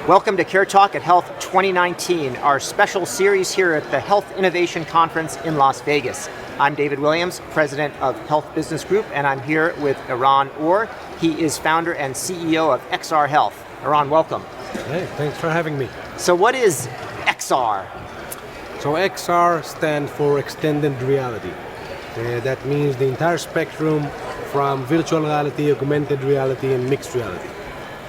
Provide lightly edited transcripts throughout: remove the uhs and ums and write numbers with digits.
Welcome to CareTalk at Health 2019, our special series here at the Health Innovation Conference in Las Vegas. I'm David Williams, president of Health Business Group, and I'm here with Eran Orr. He is founder and CEO of XRHealth. Eran, welcome. Hey, thanks for having me. So what is XR? So XR stands for extended reality. That means the entire spectrum from virtual reality, augmented reality, and mixed reality.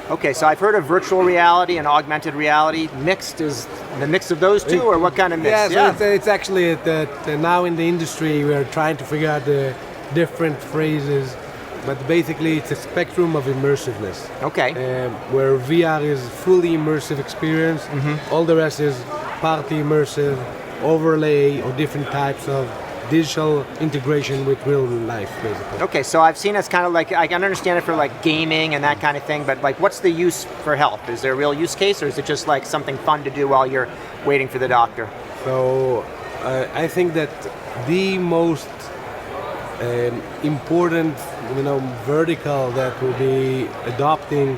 Okay, so I've heard of virtual reality and augmented reality. Mixed is the mix of those two, or what kind of mix? Yeah, so it's actually that now in the industry we're trying to figure out the different phrases, but basically it's a spectrum of immersiveness. Okay. Where VR is fully immersive experience, all the rest is partly immersive, overlay, or different types of digital integration with real life, basically. Okay, so I've seen it's kind of like, I can understand it for like gaming and that kind of thing, but like what's the use for health? Is there a real use case, or is it just like something fun to do while you're waiting for the doctor? So I think that the most important vertical that will be adopting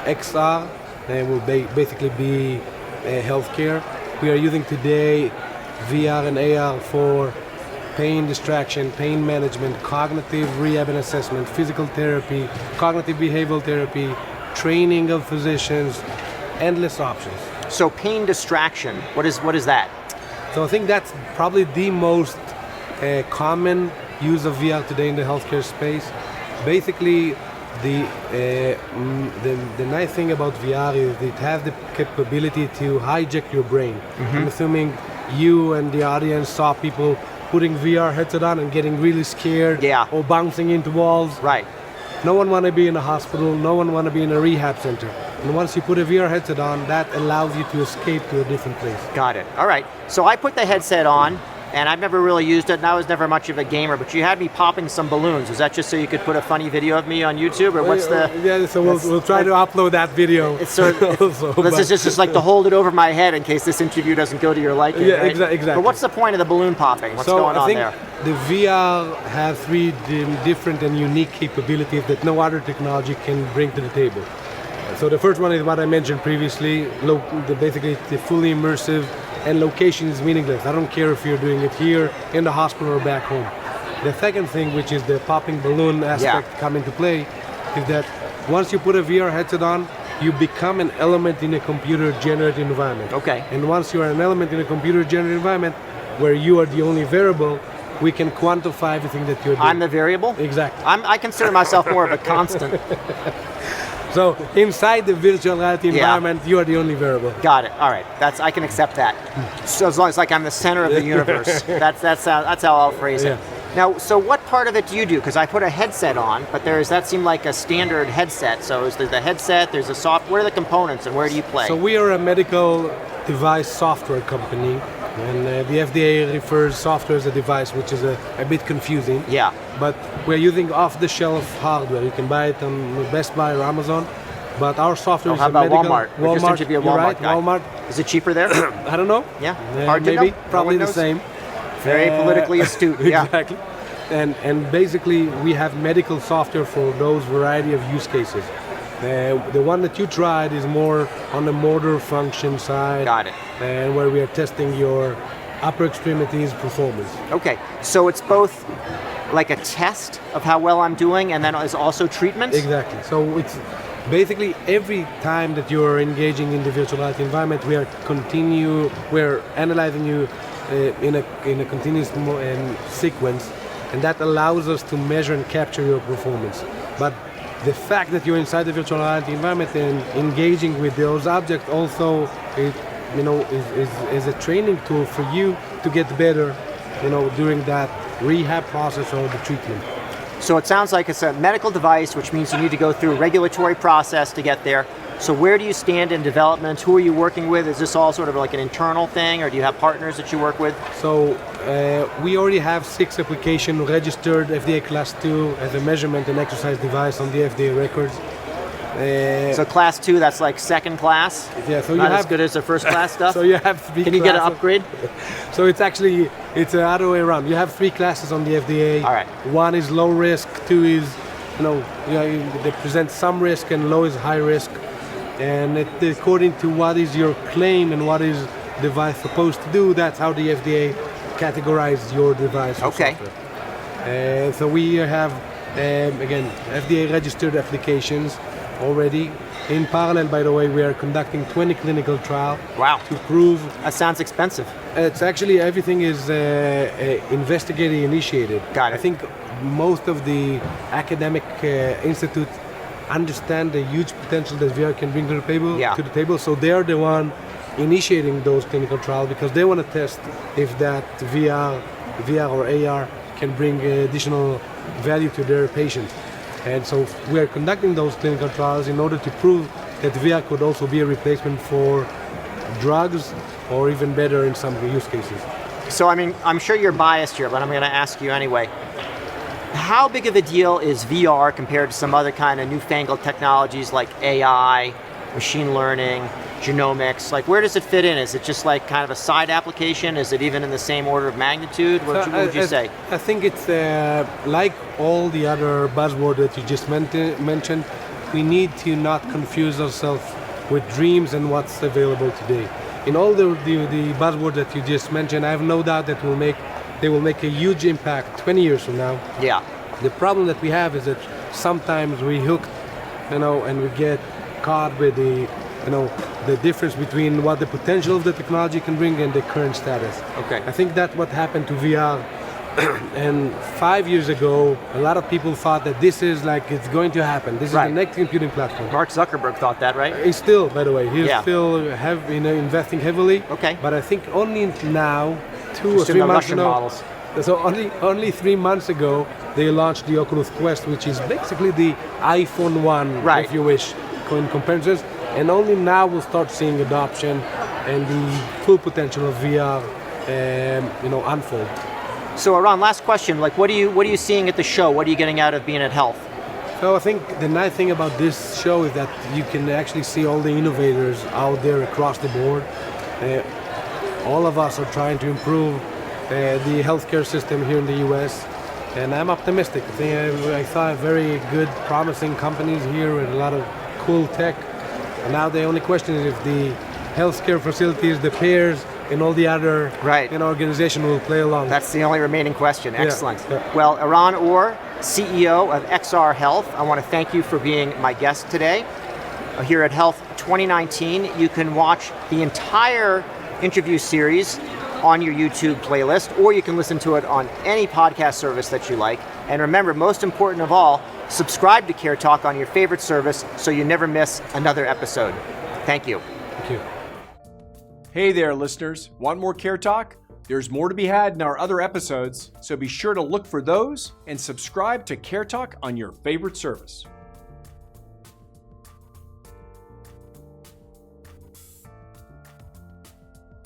XR will basically be healthcare. We are using today VR and AR for pain distraction, pain management, cognitive rehab and assessment, physical therapy, cognitive behavioral therapy, training of physicians, endless options. So pain distraction, what is that? So I think that's probably the most common use of VR today in the healthcare space. Basically, the nice thing about VR is it has the capability to hijack your brain. I'm assuming you and the audience saw people putting VR headset on and getting really scared, or bouncing into walls. Right. No one want to be in a hospital, no one want to be in a rehab center. And once you put a VR headset on, that allows you to escape to a different place. Got it. All right. So I put the headset on, and I've never really used it, and I was never much of a gamer, but you had me popping some balloons. Is that just so you could put a funny video of me on YouTube, or what's the... Yeah, so we'll try to upload that video. It's sort of, this is just like to hold it over my head in case this interview doesn't go to your liking, Yeah, right? exactly. But what's the point of the balloon popping? What's going on there? The VR has three different and unique capabilities that no other technology can bring to the table. So the first one is what I mentioned previously, basically the fully immersive, and location is meaningless. I don't care if you're doing it here, in the hospital, or back home. The second thing, which is the popping balloon aspect come into play, is that once you put a VR headset on, you become an element in a computer-generated environment. Okay. And once you are an element in a computer-generated environment, where you are the only variable, we can quantify everything that you're doing. I'm the variable? Exactly. I consider myself more of a constant. So inside the virtual reality environment, you are the only variable. Got it. All right. I can accept that. So as long as like I'm the center of the universe, that's how I'll phrase it. Now, so what part of it do you do? Because I put a headset on, but that seemed like a standard headset. So there's the headset, there's the soft. What are the components, and where do you play? So we are a medical device software company, and the FDA refers software as a device, which is a bit confusing. Yeah. But we're using off-the-shelf hardware. You can buy it on Best Buy or Amazon. But our software is how about medical. Walmart? We just seem to be a Walmart guy. Walmart. Is it cheaper there? I don't know. Yeah. Hard to maybe. know. Probably the same. Very politically astute. Yeah. Exactly. And basically, we have medical software for those variety of use cases. The one that you tried is more on the motor function side. Got it. And where we are testing your upper extremities performance. Okay, so it's both like a test of how well I'm doing, and then it's also treatment? Exactly. So it's basically every time that you're engaging in the virtual reality environment, we're analyzing you in a continuous sequence, and that allows us to measure and capture your performance. But the fact that you're inside the virtual reality environment and engaging with those objects also is a training tool for you to get better, during that rehab process or the treatment. So it sounds like it's a medical device, which means you need to go through a regulatory process to get there. So where do you stand in development? Who are you working with? Is this all sort of like an internal thing, or do you have partners that you work with? So we already have 6 applications registered FDA Class 2 as a measurement and exercise device on the FDA records. So class 2, that's like second class? Yeah, so not as good as the first class stuff? So you have 3 Can you get an upgrade? So it's the other way around. You have 3 classes on the FDA. All right. 1 is low risk, 2 is, they present some risk, and low is high risk. and according to what is your claim and what is device supposed to do, that's how the FDA categorizes your device. Okay. So we have, again, FDA registered applications already. In parallel, by the way, we are conducting 20 clinical trials. Wow. To prove. That sounds expensive. It's actually, everything is investigator initiated. Got it. I think most of the academic institutes understand the huge potential that VR can bring to the table. So they're the one initiating those clinical trials because they want to test if that VR or AR can bring additional value to their patients. And so we are conducting those clinical trials in order to prove that VR could also be a replacement for drugs, or even better in some use cases. So, I mean, I'm sure you're biased here, but I'm going to ask you anyway. How big of a deal is VR compared to some other kind of newfangled technologies like AI, machine learning, genomics? Like, where does it fit in? Is it just like kind of a side application? Is it even in the same order of magnitude? What would you say? I think it's like all the other buzzwords that you just mentioned. We need to not confuse ourselves with dreams and what's available today. In all the buzzwords that you just mentioned, I have no doubt that they will make a huge impact 20 years from now. Yeah. The problem that we have is that sometimes we hook, and we get caught with the difference between what the potential of the technology can bring and the current status. Okay. I think that's what happened to VR. And 5 years ago, a lot of people thought that this is like, it's going to happen. This is the next computing platform. Mark Zuckerberg thought that, right? He's still, by the way, still investing heavily. Okay. But I think only now, 2 or 3 months ago, models. So only 3 months ago, they launched the Oculus Quest, which is basically the iPhone 1, if you wish, in comparison. And only now we'll start seeing adoption and the full potential of VR, unfold. So, Eran, last question. Like, what are you seeing at the show? What are you getting out of being at Health? So I think the nice thing about this show is that you can actually see all the innovators out there across the board. All of us are trying to improve the healthcare system here in the US, and I'm optimistic. I saw very good, promising companies here with a lot of cool tech. And now the only question is if the healthcare facilities, the payers, and all the other organization will play along. That's the only remaining question. Excellent. Yeah. Well, Eran Orr, CEO of XRHealth, I want to thank you for being my guest today. Here at Health 2019, you can watch the entire interview series on your YouTube playlist, or you can listen to it on any podcast service that you like. And remember, most important of all, subscribe to CareTalk on your favorite service so you never miss another episode. Thank you. Thank you. Hey there, listeners. Want more CareTalk? There's more to be had in our other episodes, so be sure to look for those and subscribe to CareTalk on your favorite service.